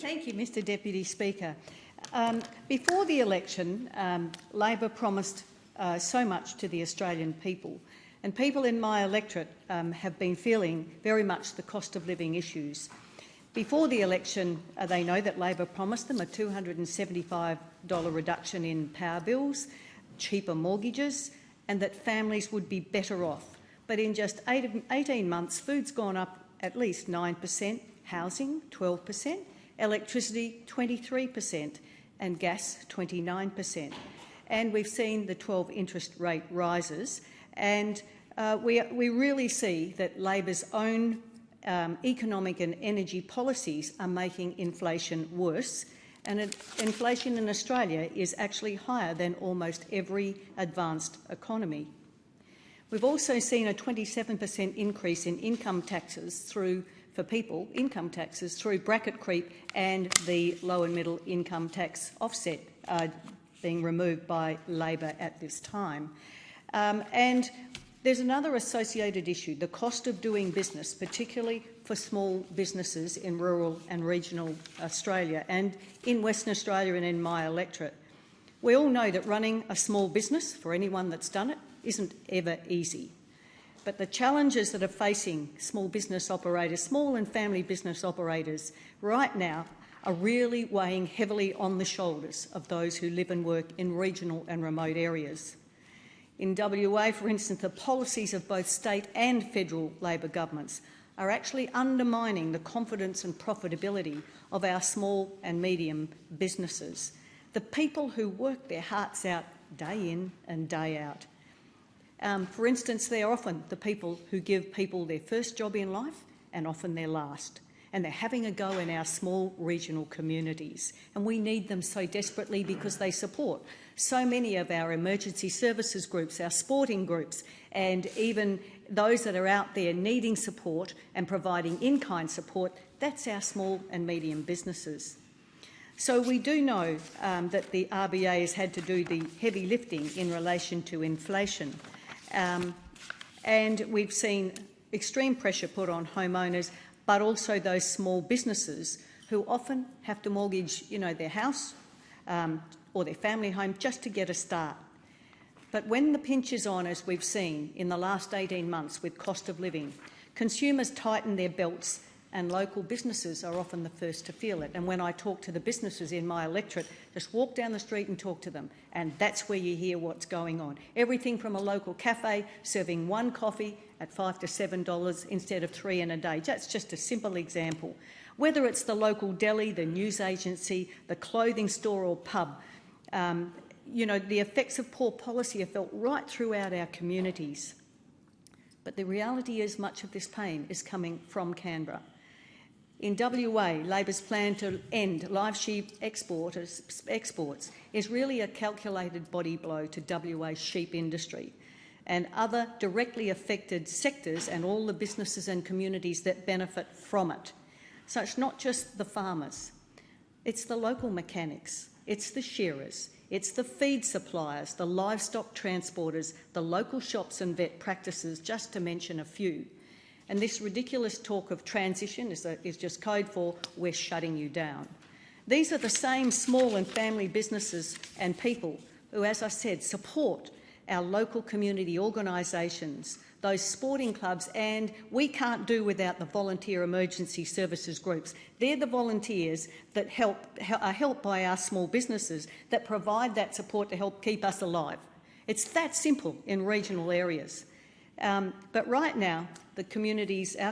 Thank you, Mr Deputy Speaker. Before the election, Labor promised so much to the Australian people, and people in my electorate have been feeling very much the cost of living issues. Before the election, they know that Labor promised them a $275 reduction in power bills, cheaper mortgages, and that families would be better off. But in just 18 months, food's gone up at least 9%, housing 12%, electricity 23%, and gas 29%. And we've seen the 12 interest rate rises, and we really see that Labor's own economic and energy policies are making inflation worse, and inflation in Australia is actually higher than almost every advanced economy. We've also seen a 27% increase in income taxes through bracket creep and the low and middle income tax offset being removed by Labor at this time. And there's another associated issue, the cost of doing business, particularly for small businesses in rural and regional Australia and in Western Australia and in my electorate. We all know that running a small business, for anyone that's done it, isn't ever easy. But the challenges that are facing small business operators, small and family business operators right now are really weighing heavily on the shoulders of those who live and work in regional and remote areas. In WA, for instance, the policies of both state and federal Labor governments are actually undermining the confidence and profitability of our small and medium businesses, the people who work their hearts out day in and day out. For instance, they are often the people who give people their first job in life and often their last. And they're having a go in our small regional communities. And we need them so desperately because they support so many of our emergency services groups, our sporting groups, and even those that are out there needing support and providing in-kind support. That's our small and medium businesses. So we do know that the RBA has had to do the heavy lifting in relation to inflation. And we've seen extreme pressure put on homeowners, but also those small businesses who often have to mortgage, their house or their family home just to get a start. But when the pinch is on, as we've seen in the last 18 months with cost of living, consumers tighten their belts and local businesses are often the first to feel it. And when I talk to the businesses in my electorate, just walk down the street and talk to them, and that's where you hear what's going on. Everything from a local cafe serving one coffee at $5 to $7 instead of 3 in a day. That's just a simple example. Whether it's the local deli, the news agency, the clothing store or pub, the effects of poor policy are felt right throughout our communities. But the reality is much of this pain is coming from Canberra. In WA, Labor's plan to end live sheep exports is really a calculated body blow to WA's sheep industry and other directly affected sectors and all the businesses and communities that benefit from it. So it's not just the farmers, it's the local mechanics, it's the shearers, it's the feed suppliers, the livestock transporters, the local shops and vet practices, just to mention a few. And this ridiculous talk of transition is just code for we're shutting you down. These are the same small and family businesses and people who, as I said, support our local community organisations, those sporting clubs, and we can't do without the volunteer emergency services groups. They're the volunteers that are helped by our small businesses that provide that support to help keep us alive. It's that simple in regional areas. But right now, our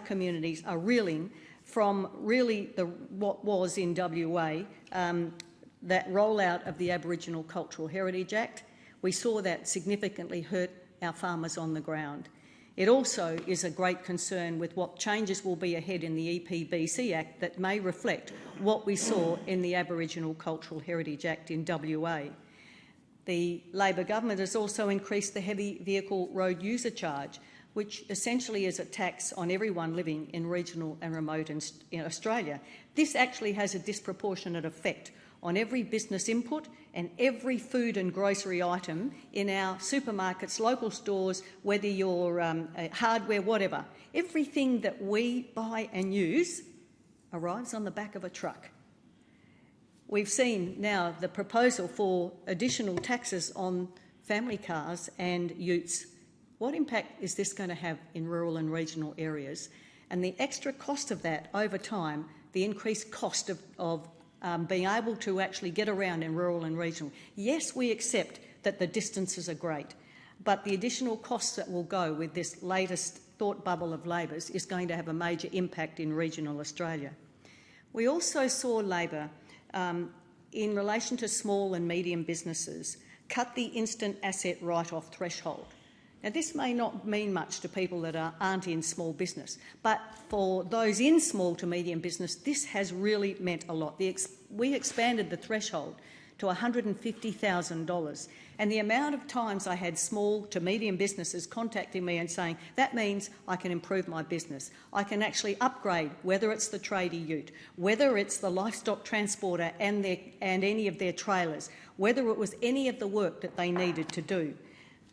communities are reeling from what was in WA, that rollout of the Aboriginal Cultural Heritage Act. We saw that significantly hurt our farmers on the ground. It also is a great concern with what changes will be ahead in the EPBC Act that may reflect what we saw in the Aboriginal Cultural Heritage Act in WA. The Labor government has also increased the heavy vehicle road user charge, which essentially is a tax on everyone living in regional and remote in Australia. This actually has a disproportionate effect on every business input and every food and grocery item in our supermarkets, local stores, whether you're hardware, whatever. Everything that we buy and use arrives on the back of a truck. we've seen now the proposal for additional taxes on family cars and utes. What impact is this going to have in rural and regional areas? And the extra cost of that over time, the increased cost of being able to actually get around in rural and regional. Yes, we accept that the distances are great, but the additional costs that will go with this latest thought bubble of Labor's is going to have a major impact in regional Australia. We also saw Labor, in relation to small and medium businesses, cut the instant asset write-off threshold. Now, this may not mean much to people that aren't in small business, but for those in small to medium business, this has really meant a lot. We expanded the threshold to $150,000, and the amount of times I had small to medium businesses contacting me and saying, that means I can improve my business. I can actually upgrade, whether it's the tradie ute, whether it's the livestock transporter and any of their trailers, whether it was any of the work that they needed to do.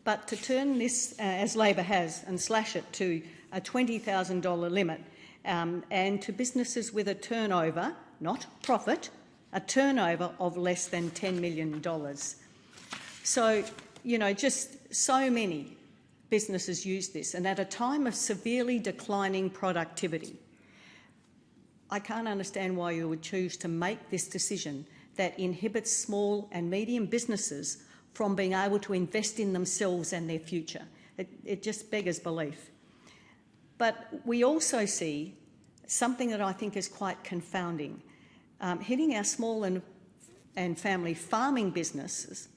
But to turn this, as Labor has, and slash it to a $20,000 limit, and to businesses with a turnover, not profit, a turnover of less than $10 million. So, just so many businesses use this, and at a time of severely declining productivity. I can't understand why you would choose to make this decision that inhibits small and medium businesses from being able to invest in themselves and their future. It just beggars belief. But we also see something that I think is quite confounding, hitting our small and family farming businesses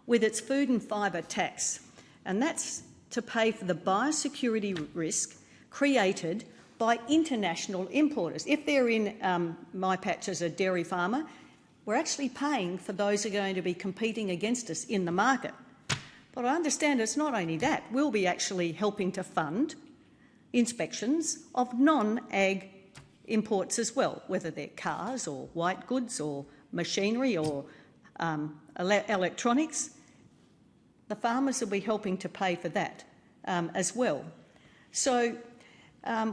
with its food and fibre tax, and that's to pay for the biosecurity risk created by international importers. If they're in my patch as a dairy farmer, we're actually paying for those who are going to be competing against us in the market. But I understand it's not only that. We'll be actually helping to fund inspections of non-ag imports as well, whether they're cars or white goods or machinery or electronics. The farmers will be helping to pay for that as well. So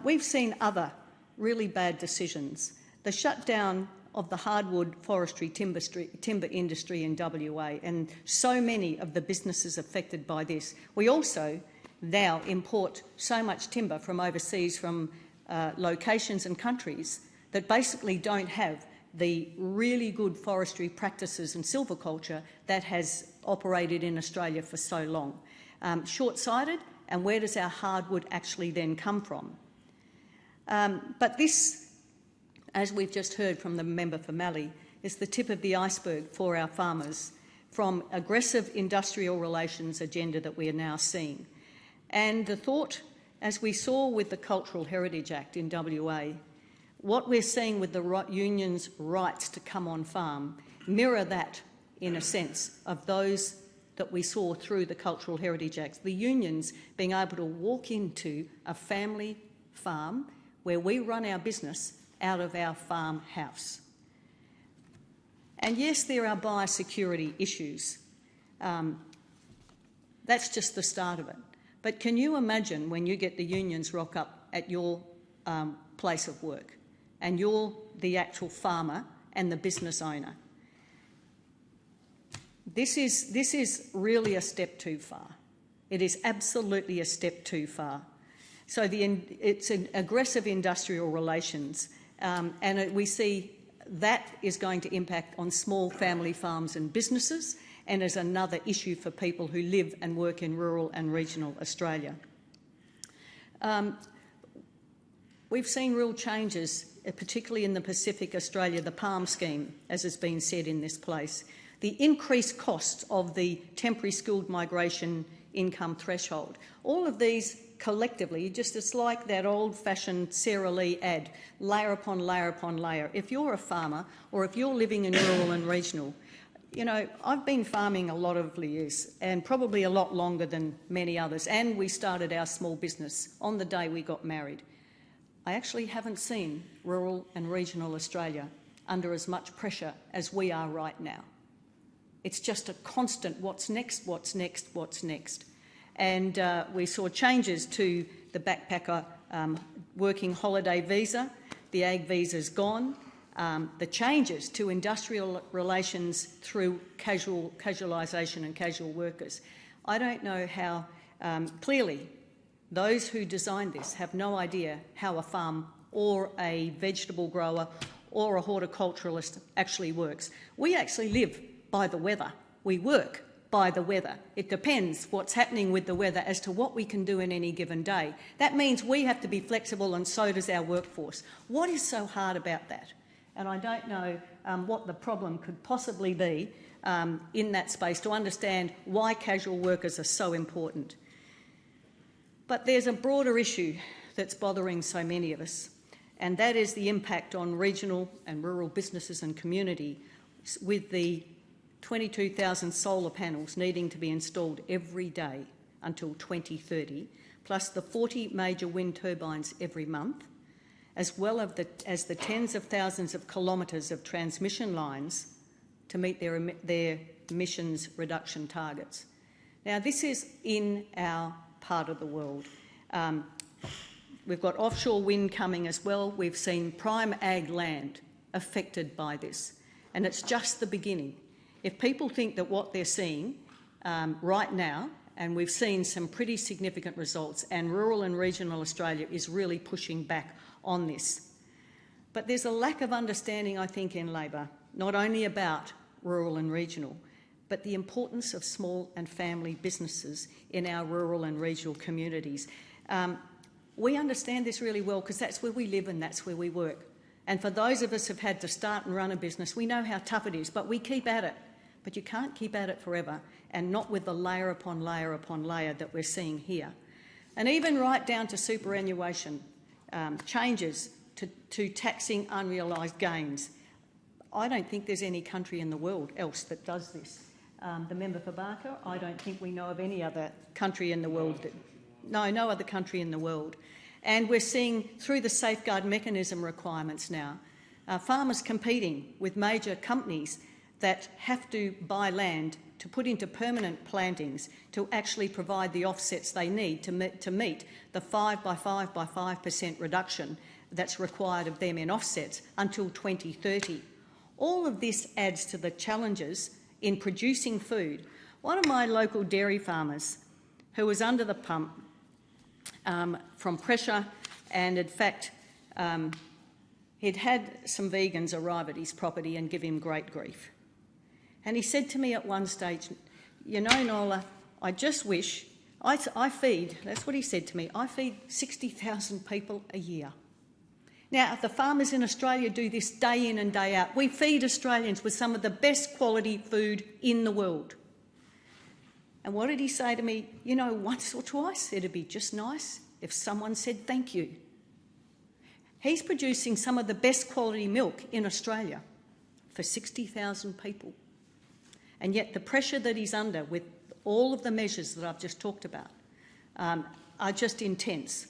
we've seen other really bad decisions. The shutdown of the hardwood forestry timber industry in WA, and so many of the businesses affected by this. We also now import so much timber from overseas, from locations and countries that basically don't have the really good forestry practices and silviculture that has operated in Australia for so long. Short-sighted, and where does our hardwood actually then come from? But this, as we've just heard from the member for Mallee, is the tip of the iceberg for our farmers from aggressive industrial relations agenda that we are now seeing. And the thought, as we saw with the Cultural Heritage Act in WA, what we're seeing with the unions' rights to come on farm mirror that, in a sense, of those that we saw through the Cultural Heritage Act. The unions being able to walk into a family farm where we run our business out of our farmhouse. And yes, there are biosecurity issues. That's just the start of it. But can you imagine when you get the unions rock up at your place of work and you're the actual farmer and the business owner? This is really a step too far. It is absolutely a step too far. So it's an aggressive industrial relations, and we see that is going to impact on small family farms and businesses, and is another issue for people who live and work in rural and regional Australia. We've seen real changes, particularly in the Pacific Australia, the PALM scheme, as has been said in this place. The increased costs of the temporary skilled migration income threshold. All of these collectively, it's like that old-fashioned Sarah Lee ad, layer upon layer upon layer. If you're a farmer or if you're living in rural and regional, I've been farming a lot of years, and probably a lot longer than many others, and we started our small business on the day we got married. I actually haven't seen rural and regional Australia under as much pressure as we are right now. It's just a constant what's next, what's next, what's next. And we saw changes to the backpacker working holiday visa. The ag visa's gone. the changes to industrial relations through casualisation and casual workers. I don't know how clearly those who designed this have no idea how a farm or a vegetable grower or a horticulturalist actually works. We actually live by the weather. We work by the weather. It depends what's happening with the weather as to what we can do in any given day. That means we have to be flexible, and so does our workforce. What is so hard about that? And I don't know what the problem could possibly be in that space to understand why casual workers are so important. But there's a broader issue that's bothering so many of us, and that is the impact on regional and rural businesses and community with the 22,000 solar panels needing to be installed every day until 2030, plus the 40 major wind turbines every month, as well as the tens of thousands of kilometres of transmission lines to meet their emissions reduction targets. Now, this is in our part of the world. We've got offshore wind coming as well. We've seen prime ag land affected by this, and it's just the beginning. If people think that what they're seeing right now, and we've seen some pretty significant results, and rural and regional Australia is really pushing back on this. But there's a lack of understanding, I think, in Labor, not only about rural and regional, but the importance of small and family businesses in our rural and regional communities. We understand this really well because that's where we live and that's where we work. And for those of us who've had to start and run a business, we know how tough it is, but we keep at it. But you can't keep at it forever, and not with the layer upon layer upon layer that we're seeing here. And even right down to superannuation, changes to taxing unrealised gains. I don't think there's any country in the world else that does this. The member for Barker, I don't think we know of any other country in the world. No other country in the world. And we're seeing, through the safeguard mechanism requirements now, farmers competing with major companies that have to buy land to put into permanent plantings to actually provide the offsets they need to meet the 5 by 5 by 5% reduction that's required of them in offsets until 2030. All of this adds to the challenges in producing food. One of my local dairy farmers, who was under the pump from pressure, and in fact he'd had some vegans arrive at his property and give him great grief. And he said to me at one stage, "You know, Nola, I just wish, I feed," that's what he said to me, "I feed 60,000 people a year." Now, the farmers in Australia do this day in and day out. We feed Australians with some of the best quality food in the world. And what did he say to me? "You know, once or twice it'd be just nice if someone said thank you." He's producing some of the best quality milk in Australia for 60,000 people. And yet the pressure that he's under with all of the measures that I've just talked about are just intense.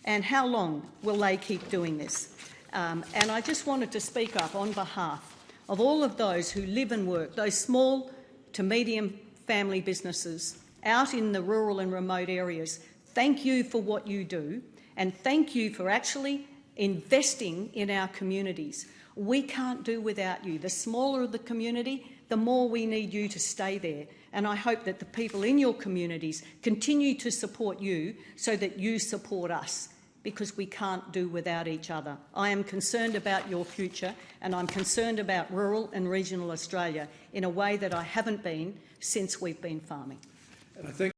And how long will they keep doing this? And I just wanted to speak up on behalf of all of those who live and work, those small to medium family businesses out in the rural and remote areas. Thank you for what you do, and thank you for actually investing in our communities. We can't do without you. The smaller the community, the more we need you to stay there. And I hope that the people in your communities continue to support you so that you support us, because we can't do without each other. I am concerned about your future, and I'm concerned about rural and regional Australia in a way that I haven't been since we've been farming. And I think